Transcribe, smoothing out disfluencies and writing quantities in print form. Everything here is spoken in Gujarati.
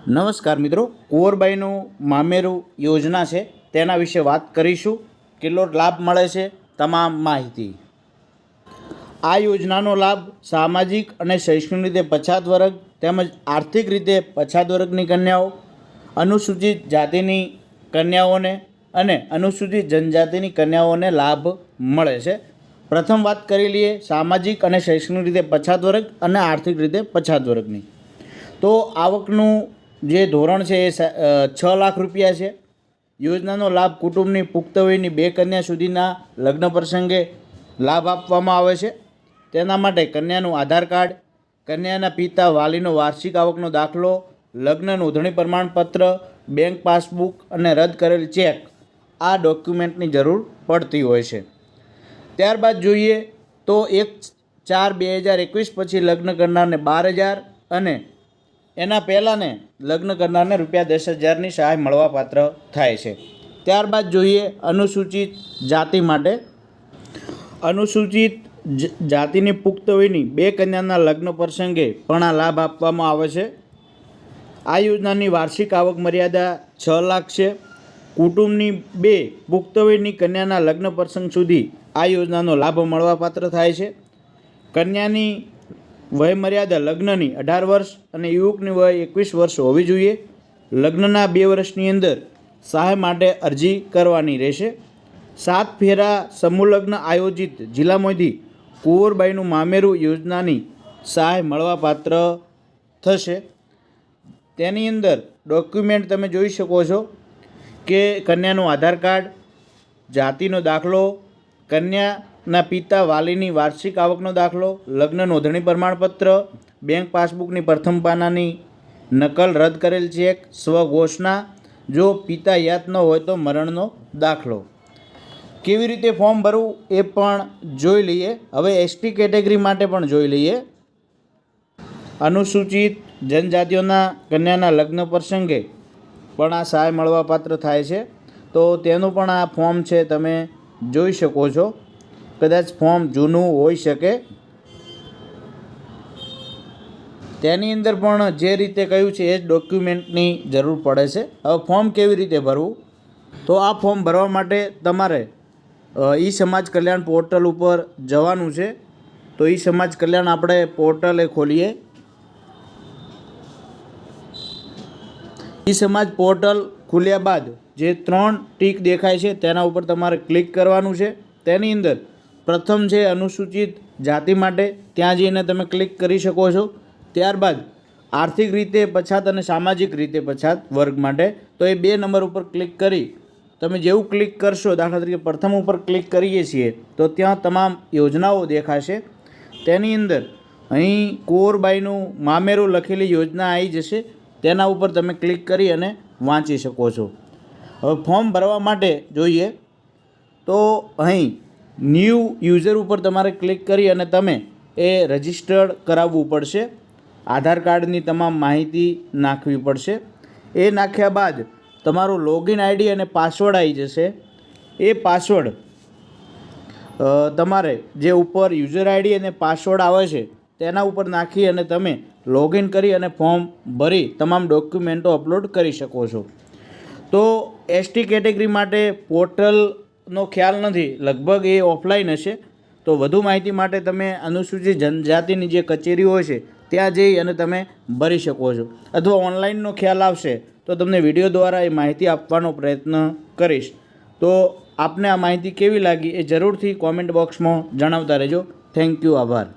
નમસ્કાર મિત્રો, કુંવરબાઈનું મામેરું યોજના છે તેના વિશે વાત કરીશું. કેટલો લાભ મળે છે, તમામ માહિતી. આ યોજનાનો લાભ સામાજિક અને શૈક્ષણિક રીતે પછાત વર્ગ તેમજ આર્થિક રીતે પછાત વર્ગની કન્યાઓ, અનુસૂચિત જાતિની કન્યાઓને અને અનુસૂચિત જનજાતિની કન્યાઓને લાભ મળે છે. પ્રથમ વાત કરી લઈએ સામાજિક અને શૈક્ષણિક રીતે પછાત વર્ગ અને આર્થિક રીતે પછાત વર્ગની. તો આવકનું જે ધોરણ છે એ 6 લાખ રૂપિયા છે. યોજનાનો લાભ કુટુંબની પુખ્ત વયની 2 કન્યા સુધીના લગ્ન પ્રસંગે લાભ આપવામાં આવે છે. તેના માટે કન્યાનું આધાર કાર્ડ, કન્યાના પિતા વાલીનો વાર્ષિક આવકનો દાખલો, લગ્ન નોંધણી પ્રમાણપત્ર, બેંક પાસબુક અને રદ કરેલ ચેક આ ડોક્યુમેન્ટની જરૂર પડતી હોય છે. ત્યારબાદ જોઈએ તો 1/4/2021 પછી લગ્ન કરનારને 12,000 અને એના પહેલાંને લગ્ન કરનારને ₹10,000ની સહાય મળવાપાત્ર થાય છે. ત્યારબાદ જોઈએ અનુસૂચિત જાતિ માટે. અનુસૂચિત જાતિની પુખ્ત વયની 2 કન્યાના લગ્ન પ્રસંગે પણ આ લાભ આપવામાં આવે છે. આ યોજનાની વાર્ષિક આવક મર્યાદા 6 લાખ છે. કુટુંબની 2 પુખ્ત વયની કન્યાના લગ્ન પ્રસંગ સુધી આ યોજનાનો લાભ મળવાપાત્ર થાય છે. કન્યાની વય મર્યાદા લગ્નની 18 વર્ષ અને યુવકની વય 21 વર્ષ હોવી જોઈએ. લગ્નના 2 વર્ષની અંદર સહાય માટે અરજી કરવાની રહેશે. 7 ફેરા સમૂહ લગ્ન આયોજિત જિલ્લામાંથી કુંવરબાઈનું મામેરું યોજનાની સહાય મળવાપાત્ર થશે. તેની અંદર ડોક્યુમેન્ટ તમે જોઈ શકો છો કે કન્યાનું આધાર કાર્ડ, જાતિનો દાખલો, કન્યાના પિતા વાલીની વાર્ષિક આવકનો દાખલો, લગ્ન નોંધણી પ્રમાણપત્ર, બેંક પાસબુકની પ્રથમ પાનાની નકલ, રદ કરેલ ચેક, સ્વઘોષણા, જો પિતા યાદ ન હોય તો મરણનો દાખલો. કેવી રીતે ફોર્મ ભરવું એ પણ જોઈ લઈએ. હવે એસટી કેટેગરી માટે પણ જોઈ લઈએ. અનુસૂચિત જનજાતિઓના કન્યાના લગ્ન પ્રસંગે પણ આ સહાય મળવાપાત્ર થાય છે. તો તેનું પણ આ ફોર્મ છે તમે જોઈ શકો છો. કદાચ ફોર્મ જૂનું હોઈ શકે. તેની અંદર પણ જે રીતે કહ્યું છે એ જ ડોક્યુમેન્ટની જરૂર પડે છે. હવે ફોર્મ કેવી રીતે ભરવું? તો આ ફોર્મ ભરવા માટે તમારે ઈ સમાજ કલ્યાણ પોર્ટલ ઉપર જવાનું છે. તો ઈ સમાજ કલ્યાણ આપણે પોર્ટલે ખોલીએ. ઈ સમાજ પોર્ટલ ખુલ્યા બાદ જે 3 ટીક દેખાય છે તેના ઉપર તમારે ક્લિક કરવાનું છે. તેની અંદર પ્રથમ છે અનુસૂચિત જાતિ માટે, ત્યાં જઈને તમે ક્લિક કરી શકો છો. ત્યારબાદ આર્થિક રીતે પછાત અને સામાજિક રીતે પછાત વર્ગ માટે, તો એ 2 નંબર ઉપર ક્લિક કરી તમે જેવું ક્લિક કરશો, દાખલા તરીકે પ્રથમ ઉપર ક્લિક કરીએ છીએ તો ત્યાં તમામ યોજનાઓ દેખાશે. તેની અંદર અહીં કુંવરબાઈનું મામેરું લખેલી યોજના આવી જશે. તેના ઉપર તમે ક્લિક કરી અને વાંચી શકો છો. હવે ફોર્મ ભરવા માટે જોઈએ તો અહીં ન્યૂ યુઝર ઉપર તમારે ક્લિક કરી અને તમે એ રજિસ્ટર્ડ કરાવવું પડશે. આધાર કાર્ડની તમામ માહિતી નાખવી પડશે. એ નાખ્યા બાદ તમારું લોગિન આઈડી અને પાસવર્ડ આવી જશે. એ પાસવર્ડ તમારે જે ઉપર યુઝર આઈડી અને પાસવર્ડ આવે છે તેના ઉપર નાખી અને તમે લોગિન કરી અને ફોર્મ ભરી તમામ ડોક્યુમેન્ટો અપલોડ કરી શકો છો. તો એસટી કેટેગરી માટે પોર્ટલનો ખ્યાલ નથી, લગભગ એ ઓફલાઈન હશે. તો વધુ માહિતી માટે તમે અનુસૂચિત જનજાતિની જે કચેરી હોય છે ત્યાં જઈ અને તમે ભરી શકો છો. અથવા ઓનલાઈનનો ખ્યાલ આવશે તો તમને વિડીયો દ્વારા એ માહિતી આપવાનો પ્રયત્ન કરીશ. તો આપને આ માહિતી કેવી લાગી એ જરૂરથી કોમેન્ટ બોક્સમાં જણાવતા રહેજો. થેન્ક યુ, આભાર.